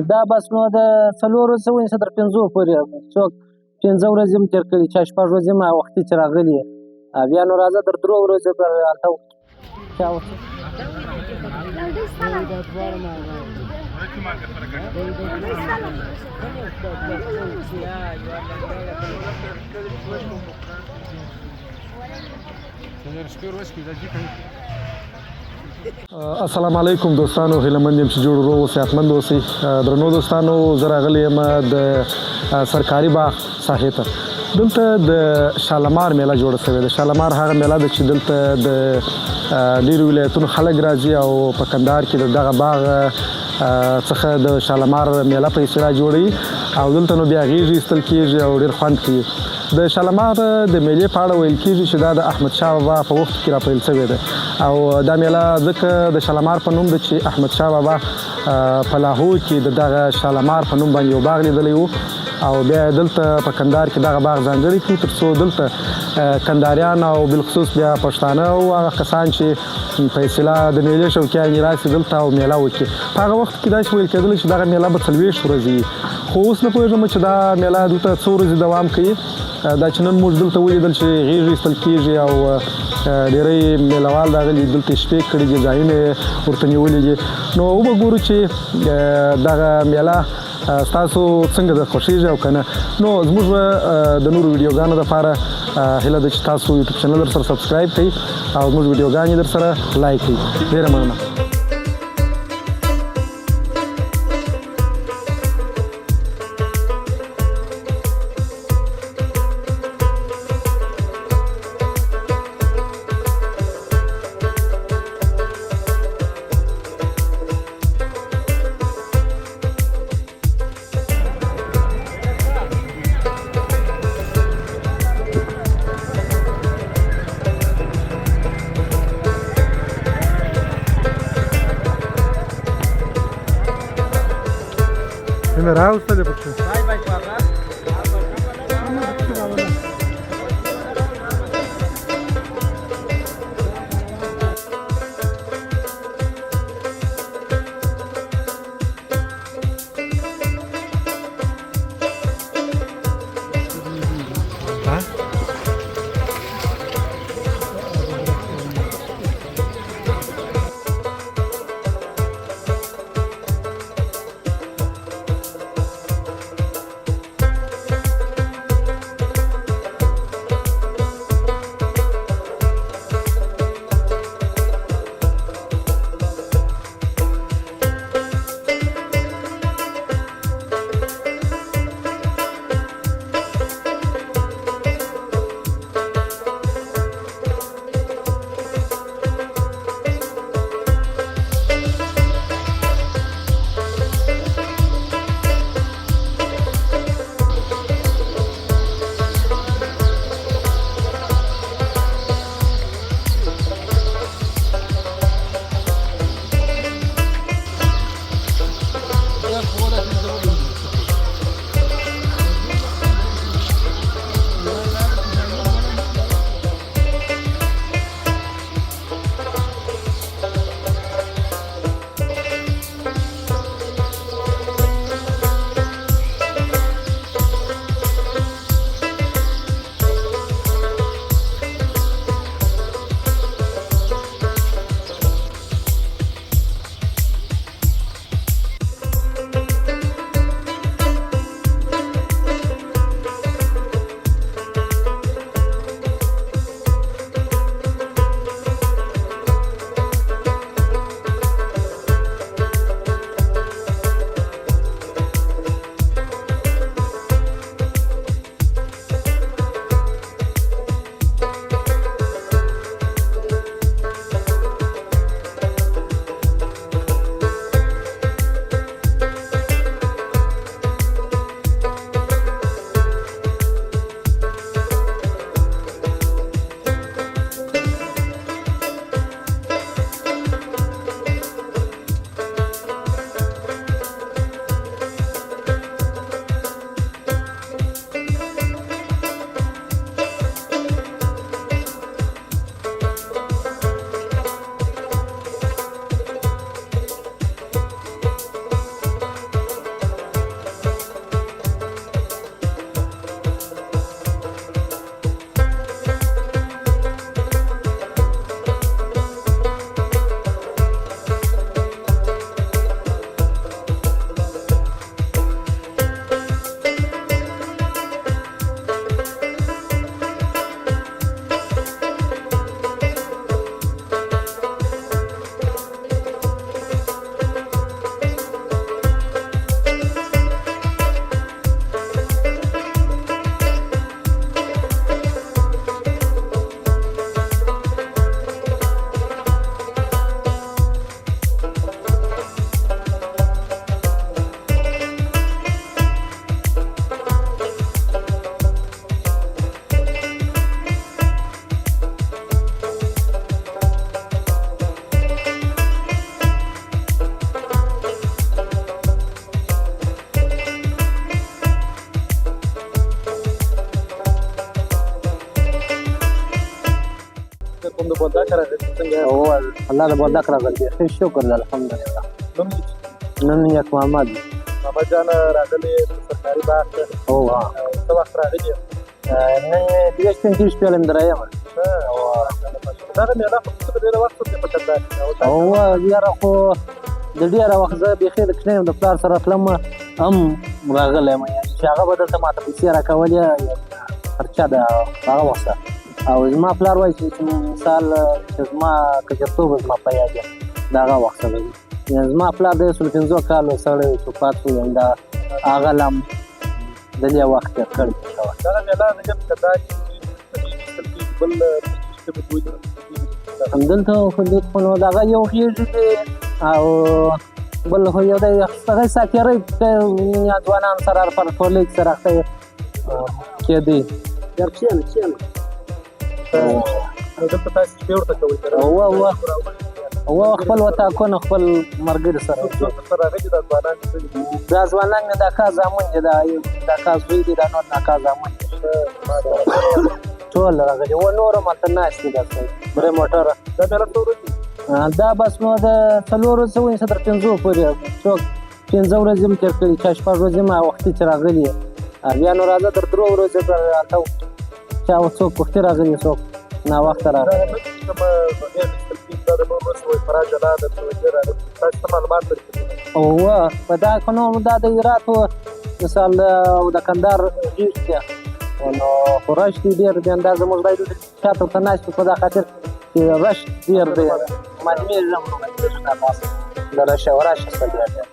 دا بس نو د 400 تر 500 پورې څوک 15 ورځې هم تېر کړي چا شپږ ورځې هم وختي چې راغلي بیا نو راځه تر 3 ورځې پر هلته چا السلام علیکم دوستانو، هیله مند یم چې جوړ ورو صحتمند اوسئ. درنو دوستانو، زه راغلی یم د سرکاري باغ ساحې ته. دلته د شالمار میله جوړه شوې ده. شالمار هغه میله ده چې دلته د ډېرو ولایتونو خلک راځي او په کندهار کې د دغه باغ څخه د شالمار میله په اصطلاح جوړوي او دلته نو بیا غېږې ایستل کېږي او ډېر خوند کوي. د شالمار د میلې په اړه ویل کېږي چې دا د احمدشاه بابا په وخت کې راپیل شوې ده او دا میله ځکه د شالمار په نوم ده چې احمدشاه بابا په لاهور کې د دغه شالمار په نوم باندې یو باغ لیدلی و او بیا دلته په کندهار کې دغه باغ ځانګړی کړي تر څو دلته کندهاریان او بالخصوص بیا پښتانه او هغه کسان چې په اصطلاح د میلې شوقیان یې راشي دلته او میله وکړي. په هغه وخت کې داسې ویل کېدل چې دغه میله به 40 ورځې وي، خو اوس نه پوهېږم چې دا میله دلته څو ورځې دوام کوي. دا چې نن موږ دلته ولیدل چې غېږې ایستل کېږي او ډېری میلهوال راغلي دلته شپې کړي دي، ځایونه یې ورته نیولي دي. نو وبګورو چې دغه میله ستاسو څنګه ده، خوښېږي او که نه. نو زموږ د نورو ویډیوګانو دپاره هیله ده چې تاسو یوټیوب چینل در سره سبسکرایب کړئ او زموږ ویډیوګانې در سره لایک کړئ. ډېره مننه. Ini raus tadi pokoknya. کوم د بولدک راغلی څنګه او الله د بولدک راغلی ښه شکر دی الحمدلله. نوم دې نن یک محمد محمد جان راغلی سرکاري باغ ته او څه وخت راغلی نن مې 25 شپې لم دریم دغه میله خو څه ډېره وخت پرې په کندهار کې او یاره خو د ډېره وخت زه بیخي د کوچنی د پلار سره تلم هم راغلی یم چې هغه به دلته ماته پیسې راکولې خرچه د هغه وخت او زما پلار وایي چې مثال چې زما کچرتوب زما په یاد دی د هغه وخت سره زما پلار د 15 کالو سړی چې پات شو دا هغه لم د دې وخت تېر کړی دغه میله د کندهار کې بل همدلته خو نو دغه یو خېږي دی او بل خو یو دی هغه ساکرۍ ځوانان سره پر ټولۍ سره کېدی دلته تاسو شپې ورته کوئ او خپل وطاقونه خپل ملګري سره راغلي دا ځوانان دا ځوانان مې دا کار زامن دي دا کار زوی دي دا نور دا کار زامن ټول راغلي و نور ماته ناست دي دلته درې موټره دا میله څو ورځې دا بس نو د 4 ورځې ونیسه تر 5 پورې څوک 5 ورځې هم تېر کړي چا 6 ورځې ما وختي چې راغلي بیا نو راځه تر 3 ورځې هلته چا څوک وختي راغلي څوک ناوخته راغلي او په دا کنو دا د هرات مثال د کندهار ډېر دی نو خو رش دی ډېر دی اندازه موږ باید چاته ورته ناست په دا خاطر چې رش ډېر دی معلومېږم د رش او رش څه ډېر دی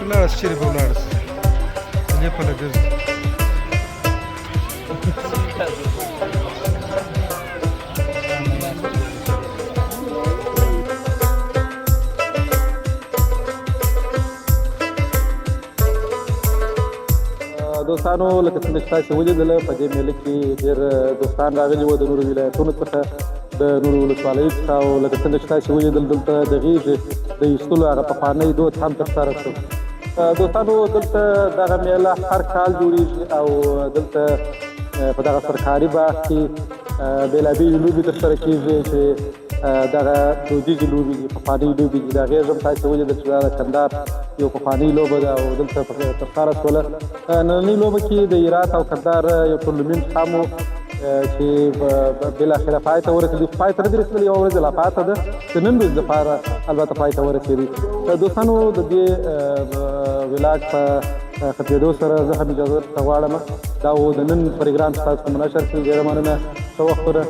ولاړ شي چیرې به ولاړ شي دې په لګرځي دوستانو لکه څنګه چې تاسو ولیدل په دې میله کې ډېر دوستان راغلي وو د نورو ولایتونو څخه د نورو ولسوالیو څخه او لکه څنګه چې تاسو ولیدل دلته د غیږې د ایستلو هغه پخوانی دود هم ترسره شو. دوستانو دلته دغه میله هر کال جوړیږي او دلته په دغه سرکاري باغ کې بېلابېلې لوبې ترسره کېږي چې دغه دودیزې لوبې دي، پخوانۍ لوبې دي. د هغې هم تاسو ولیدل چې دا د کندهار یو پخوانۍ لوبه ده او دلته ترسره شوله. نننۍ لوبه کې د هرات او کندهار یو ټورنمنټ هم و چې بالاخره پای ته ورسېدي. پای ته نه دي رسېدلي، یوه ورځ لا پاته ده چې نن ورځ لپاره البته پای ته ورسېدي. دوستانو د دې ولاګ په ختمېدو سره زه هم اجازه درته غواړم دا و د نن پروګرام چې تاسو نشر کړي. ډېره مننه، ښه وختونه.